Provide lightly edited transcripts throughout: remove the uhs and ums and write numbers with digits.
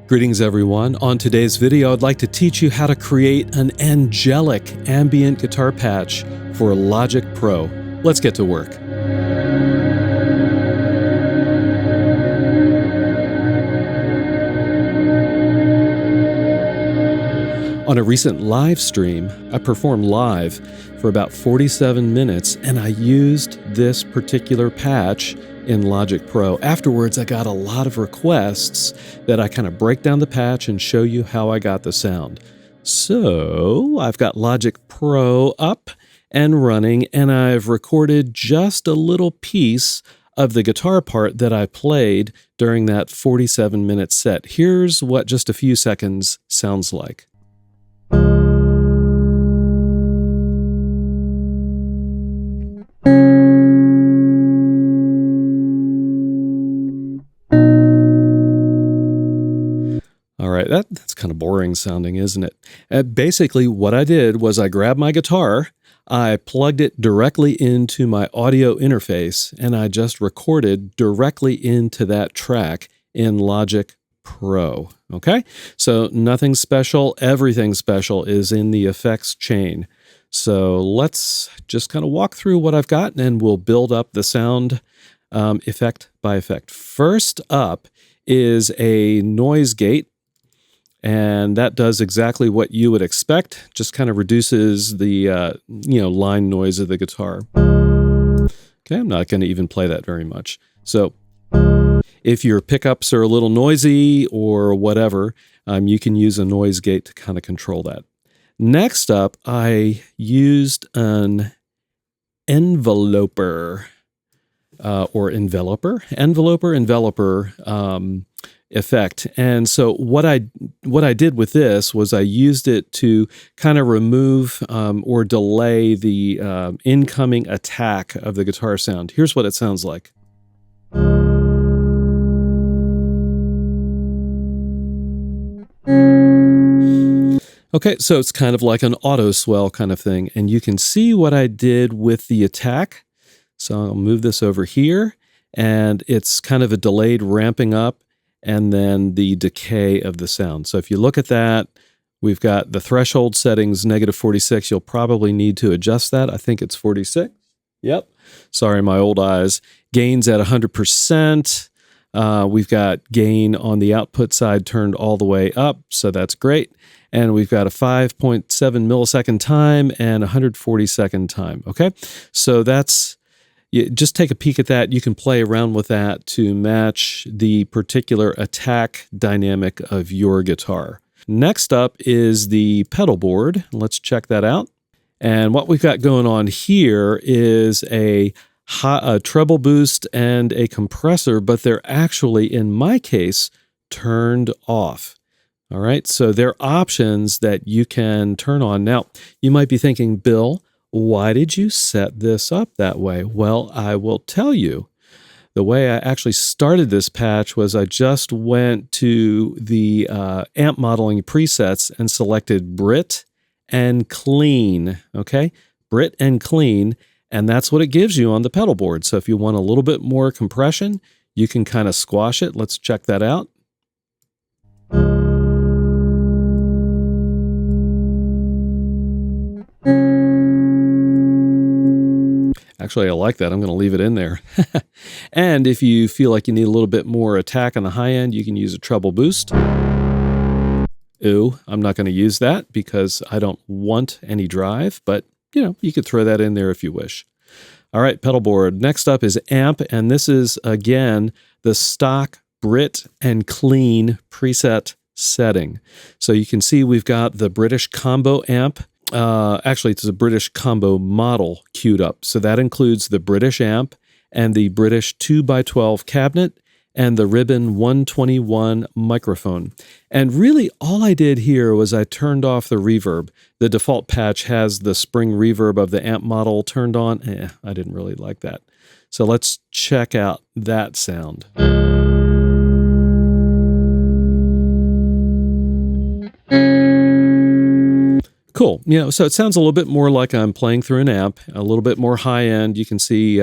Greetings everyone. On today's video, I'd like to teach you how to create an angelic ambient guitar patch for Logic Pro. Let's get to work. On a recent live stream, I performed live for about 47 minutes and I used this particular patch in Logic Pro. Afterwards, I got a lot of requests that I kind of break down the patch and show you how I got the sound. So I've got Logic Pro up and running, and I've recorded just a little piece of the guitar part that I played during that 47-minute set. Here's what just a few seconds sounds like. All right, that's kind of boring sounding, isn't it? Basically, what I did was I grabbed my guitar, I plugged it directly into my audio interface, and I just recorded directly into that track in Logic Pro, okay? So nothing special, everything special is in the effects chain. So let's just kind of walk through what I've got, and we'll build up the sound effect by effect. First up is a noise gate. And that does exactly what you would expect, just kind of reduces the, line noise of the guitar. Okay, I'm not going to even play that very much. So if your pickups are a little noisy or whatever, you can use a noise gate to kind of control that. Next up, I used an enveloper effect. And so what I did with this was I used it to kind of remove or delay the incoming attack of the guitar sound. Here's what it sounds like. Okay, so it's kind of like an auto swell kind of thing, and you can see what I did with the attack. So I'll move this over here, and it's kind of a delayed ramping up and then the decay of the sound. So if you look at that, we've got the threshold settings, -46. You'll probably need to adjust that. I think it's 46. Yep. Sorry, my old eyes. Gain's at 100%. We've got gain on the output side turned all the way up, so that's great. And we've got a 5.7 millisecond time and 140-second time, okay? So that's... just take a peek at that. You can play around with that to match the particular attack dynamic of your guitar. Next up is the Pedalboard. Let's check that out. And what we've got going on here is a treble boost and a compressor, but they're actually, in my case, turned off. All right, so they're options that you can turn on. Now, you might be thinking, Bill, why did you set this up that way? Well, I will tell you. The way I actually started this patch was I just went to the amp modeling presets and selected Brit and Clean, okay? Brit and Clean, and that's what it gives you on the Pedalboard. So if you want a little bit more compression, you can kind of squash it. Let's check that out. Actually, I like that. I'm going to leave it in there. And if you feel like you need a little bit more attack on the high end, you can use a treble boost. Ooh, I'm not going to use that because I don't want any drive, but you could throw that in there if you wish. All right, Pedalboard. Next up is amp, and this is, again, the stock Brit and Clean preset setting. So you can see we've got the British combo amp. Actually, it's a British combo model queued up. So that includes the British amp and the British 2x12 cabinet and the Ribbon 121 microphone. And really all I did here was I turned off the reverb. The default patch has the spring reverb of the amp model turned on. I didn't really like that. So let's check out that sound. Cool. So it sounds a little bit more like I'm playing through an amp, a little bit more high end. You can see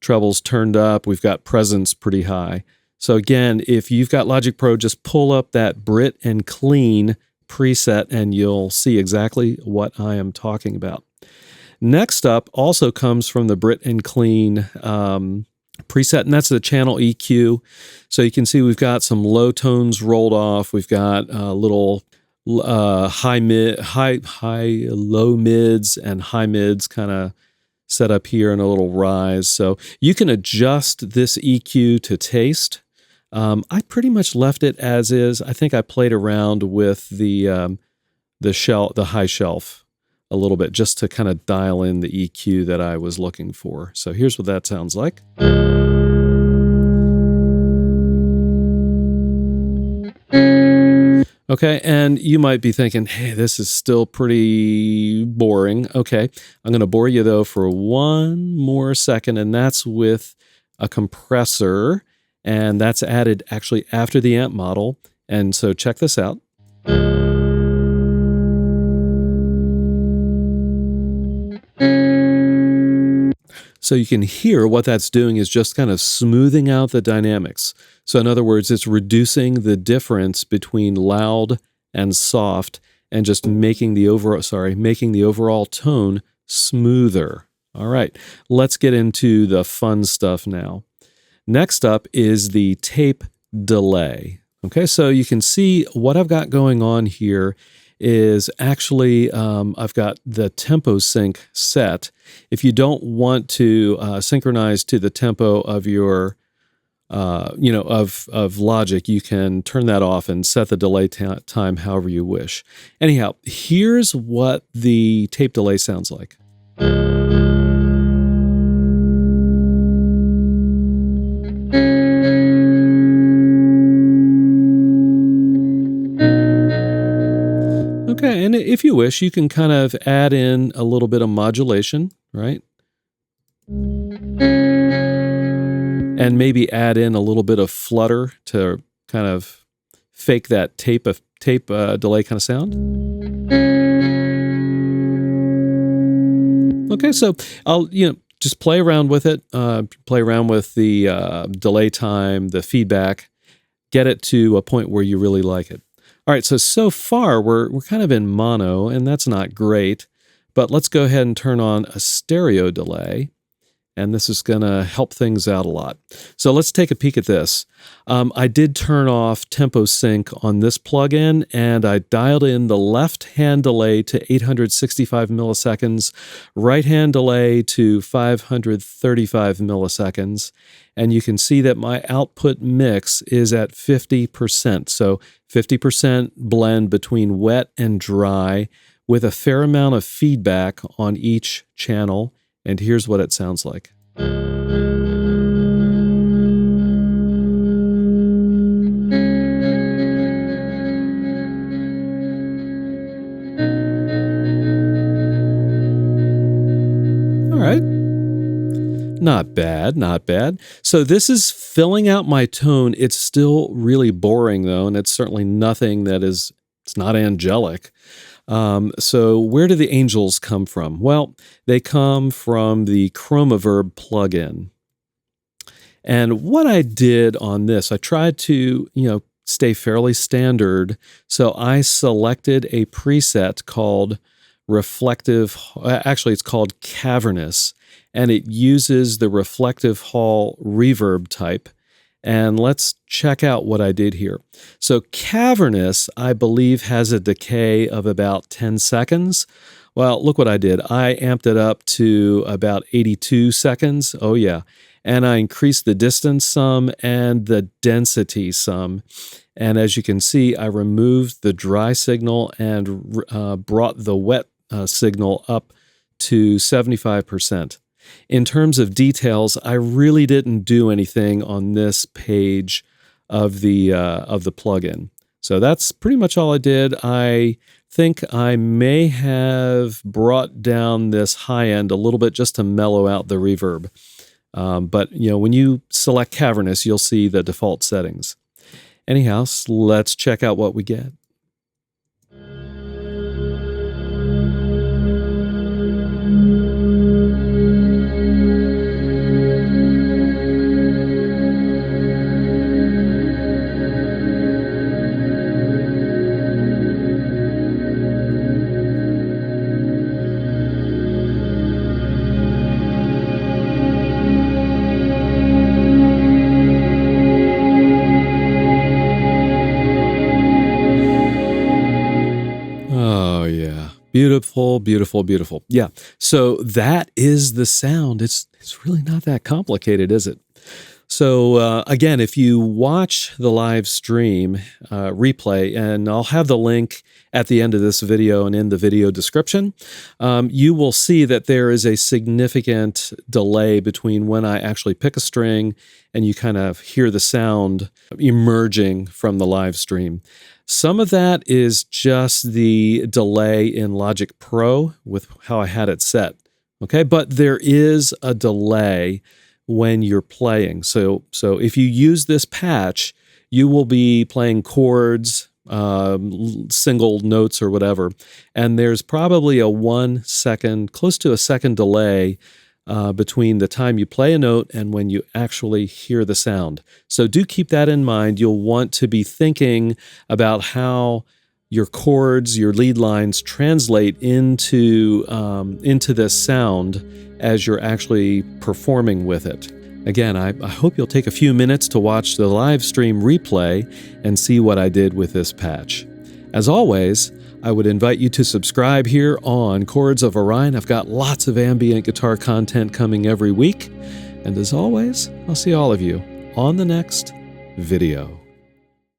trebles turned up. We've got presence pretty high. So again, if you've got Logic Pro, just pull up that Brit and Clean preset and you'll see exactly what I am talking about. Next up also comes from the Brit and Clean preset, and that's the channel EQ. So you can see we've got some low tones rolled off. We've got little low mids and high mids kind of set up here and a little rise. So you can adjust this EQ to taste. I pretty much left it as is. I think I played around with the high shelf a little bit just to kind of dial in the EQ that I was looking for. So here's what that sounds like. Okay, and you might be thinking, hey, this is still pretty boring. Okay, I'm going to bore you, though, for one more second, and that's with a compressor, and that's added actually after the amp model. And so check this out. So you can hear what that's doing is just kind of smoothing out the dynamics. So in other words, it's reducing the difference between loud and soft and just making the overall tone smoother. All right, let's get into the fun stuff now. Next up is the tape delay. Okay, so you can see what I've got going on here is actually I've got the tempo sync set. If you don't want to synchronize to the tempo of your of Logic, you can turn that off and set the delay time however you wish. Anyhow, here's what the tape delay sounds like. Okay, and if you wish, you can kind of add in a little bit of modulation, right? And maybe add in a little bit of flutter to kind of fake that tape delay kind of sound. Okay, so I'll just play around with it, play around with the delay time, the feedback, get it to a point where you really like it. All right, so far we're kind of in mono, and that's not great, but let's go ahead and turn on a stereo delay, and this is going to help things out a lot. So let's take a peek at this. I did turn off tempo sync on this plugin, and I dialed in the left-hand delay to 865 milliseconds, right-hand delay to 535 milliseconds, and you can see that my output mix is at 50%. So 50% blend between wet and dry with a fair amount of feedback on each channel. And here's what it sounds like. All right. Not bad, not bad. So this is filling out my tone. It's still really boring though, and it's certainly nothing it's not angelic. So where do the angels come from? Well, they come from the Chromaverb plugin. And what I did on this, I tried to, stay fairly standard. So I selected a preset called reflective, actually it's called cavernous, and it uses the reflective hall reverb type. And let's check out what I did here. So cavernous, I believe, has a decay of about 10 seconds. Well, look what I did. I amped it up to about 82 seconds. Oh yeah. And I increased the distance some and the density some. And as you can see, I removed the dry signal and brought the wet signal up to 75%. In terms of details, I really didn't do anything on this page of the plugin. So that's pretty much all I did. I think I may have brought down this high end a little bit just to mellow out the reverb. But when you select cavernous, you'll see the default settings. Anyhow, let's check out what we get. Beautiful, beautiful, beautiful. Yeah. So that is the sound. It's really not that complicated, is it? So again, if you watch the live stream replay, and I'll have the link at the end of this video and in the video description, you will see that there is a significant delay between when I actually pick a string and you kind of hear the sound emerging from the live stream. Some of that is just the delay in Logic Pro with how I had it set. Okay, but there is a delay when you're playing. So if you use this patch, you will be playing chords, single notes or whatever, and there's probably a 1 second, close to a second delay between the time you play a note and when you actually hear the sound. So do keep that in mind. You'll want to be thinking about how your chords, your lead lines translate into this sound as you're actually performing with it. Again, I hope you'll take a few minutes to watch the live stream replay and see what I did with this patch. As always, I would invite you to subscribe here on Chords of Orion. I've got lots of ambient guitar content coming every week. And as always, I'll see all of you on the next video.